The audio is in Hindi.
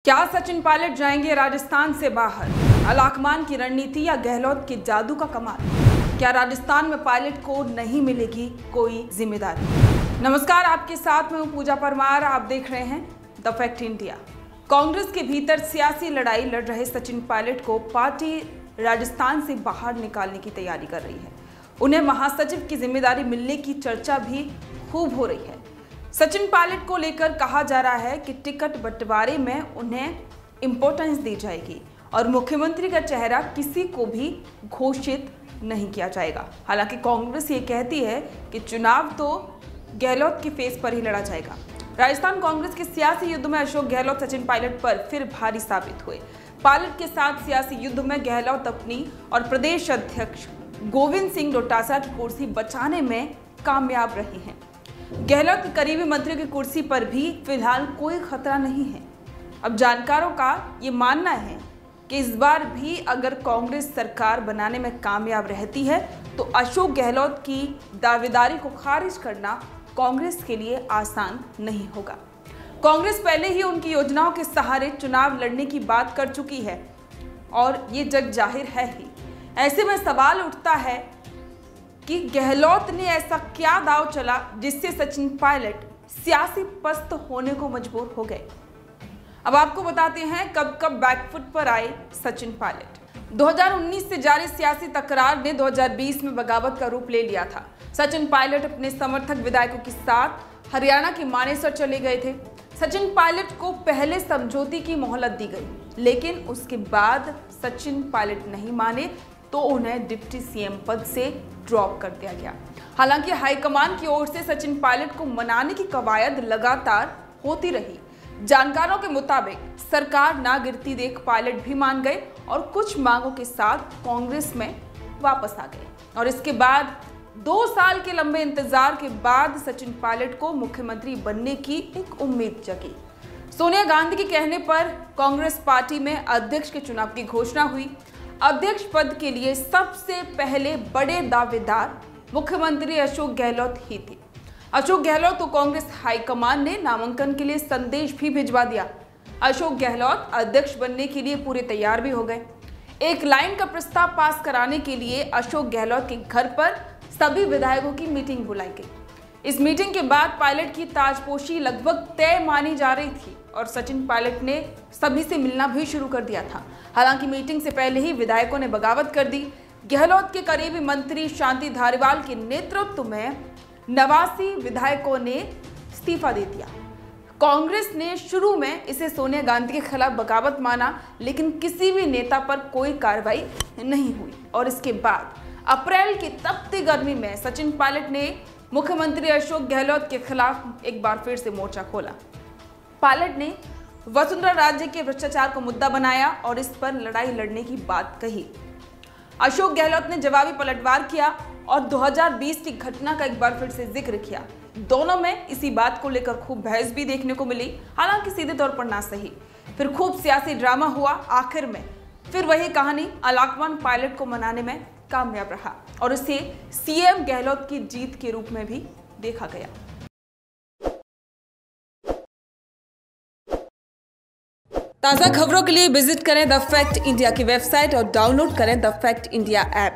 क्या सचिन पायलट जाएंगे राजस्थान से बाहर? अलाकमान की रणनीति या गहलोत के जादू का कमाल? क्या राजस्थान में पायलट को नहीं मिलेगी कोई जिम्मेदारी? नमस्कार, आपके साथ में हूं पूजा परमार। आप देख रहे हैं द फैक्ट इंडिया। कांग्रेस के भीतर सियासी लड़ाई लड़ रहे सचिन पायलट को पार्टी राजस्थान से बाहर निकालने की तैयारी कर रही है। उन्हें महासचिव की जिम्मेदारी मिलने की चर्चा भी खूब हो रही है। सचिन पायलट को लेकर कहा जा रहा है कि टिकट बंटवारे में उन्हें इंपॉर्टेंस दी जाएगी और मुख्यमंत्री का चेहरा किसी को भी घोषित नहीं किया जाएगा। हालांकि कांग्रेस ये कहती है कि चुनाव तो गहलोत के फेस पर ही लड़ा जाएगा। राजस्थान कांग्रेस के सियासी युद्ध में अशोक गहलोत सचिन पायलट पर फिर भारी साबित हुए। पायलट के साथ सियासी युद्ध में गहलोत अपनी और प्रदेश अध्यक्ष गोविंद सिंह डोटासरा की कुर्सी बचाने में कामयाब रहे हैं। गहलोत के करीबी मंत्री की कुर्सी पर भी फिलहाल कोई खतरा नहीं है। अब जानकारों का ये मानना है कि इस बार भी अगर कांग्रेस सरकार बनाने में कामयाब रहती है तो अशोक गहलोत की दावेदारी को खारिज करना कांग्रेस के लिए आसान नहीं होगा। कांग्रेस पहले ही उनकी योजनाओं के सहारे चुनाव लड़ने की बात कर चुकी है और ये जग जाहिर है ही। ऐसे में सवाल उठता है कि गहलोत ने ऐसा क्या दांव चला जिससे सचिन पायलट सियासी पस्त होने को मजबूर हो गए। अब आपको बताते हैं कब कब बैकफुट पर आए सचिन पायलट। 2019 से जारी सियासी तकरार ने 2020 में बगावत का रूप ले लिया था। सचिन पायलट अपने समर्थक विधायकों के साथ हरियाणा के मानेसर चले गए थे। सचिन पायलट को पहले समझौते की मोहलत दी गई, लेकिन उसके बाद सचिन पायलट नहीं माने तो उन्हें डिप्टी सीएम पद से ड्रॉप कर दिया गया। हालांकि हाईकमान की ओर से सचिन पायलट को मनाने की कवायद लगातार होती रही। जानकारों के मुताबिक सरकार ना गिरती देख पायलट भी मान गए और कुछ मांगों के साथ कांग्रेस में वापस आ गए। और इसके बाद 2 साल के लंबे इंतजार के बाद सचिन पायलट को मुख्यमंत्री बनने की एक उम्मीद जगी। सोनिया गांधी के कहने पर कांग्रेस पार्टी में अध्यक्ष के चुनाव की घोषणा हुई। अध्यक्ष पद के लिए सबसे पहले बड़े दावेदार मुख्यमंत्री अशोक गहलोत ही थे। अशोक गहलोत तो कांग्रेस हाईकमान ने नामांकन के लिए संदेश भी भिजवा दिया। अशोक गहलोत अध्यक्ष बनने के लिए पूरे तैयार भी हो गए। एक लाइन का प्रस्ताव पास कराने के लिए अशोक गहलोत के घर पर सभी विधायकों की मीटिंग बुलाई गई। इस मीटिंग के बाद पायलट की ताजपोशी लगभग तय मानी जा रही थी और सचिन पायलट ने सभी से मिलना भी शुरू कर दिया था। हालांकि मीटिंग से पहले ही विधायकों ने बगावत कर दी। गहलोत के करीबी मंत्री शांति धारीवाल के नेतृत्व में 89 विधायकों ने इस्तीफा दे दिया। कांग्रेस ने शुरू में इसे सोनिया गांधी के खिलाफ बगावत माना, लेकिन किसी भी नेता पर कोई कार्रवाई नहीं हुई। और इसके बाद अप्रैल की तपती गर्मी में सचिन पायलट ने मुख्यमंत्री अशोक गहलोत के खिलाफ एक बार फिर से मोर्चा खोला। पायलट ने वसुंधरा राज्य के भ्रष्टाचार को मुद्दा बनाया और इस पर लड़ाई लड़ने की बात कही। अशोक गहलोत ने जवाबी पलटवार किया और 2020 की घटना का एक बार फिर से जिक्र किया। दोनों में इसी बात को लेकर खूब बहस भी देखने को मिली, हालांकि सीधे तौर पर ना सही। फिर खूब सियासी ड्रामा हुआ। आखिर में फिर वही कहानी अलाकमान पायलट को मनाने में कामयाब रहा और उसे सीएम गहलोत की जीत के रूप में भी देखा गया। ताज़ा खबरों के लिए विजिट करें द फैक्ट इंडिया की वेबसाइट और डाउनलोड करें द फैक्ट इंडिया ऐप।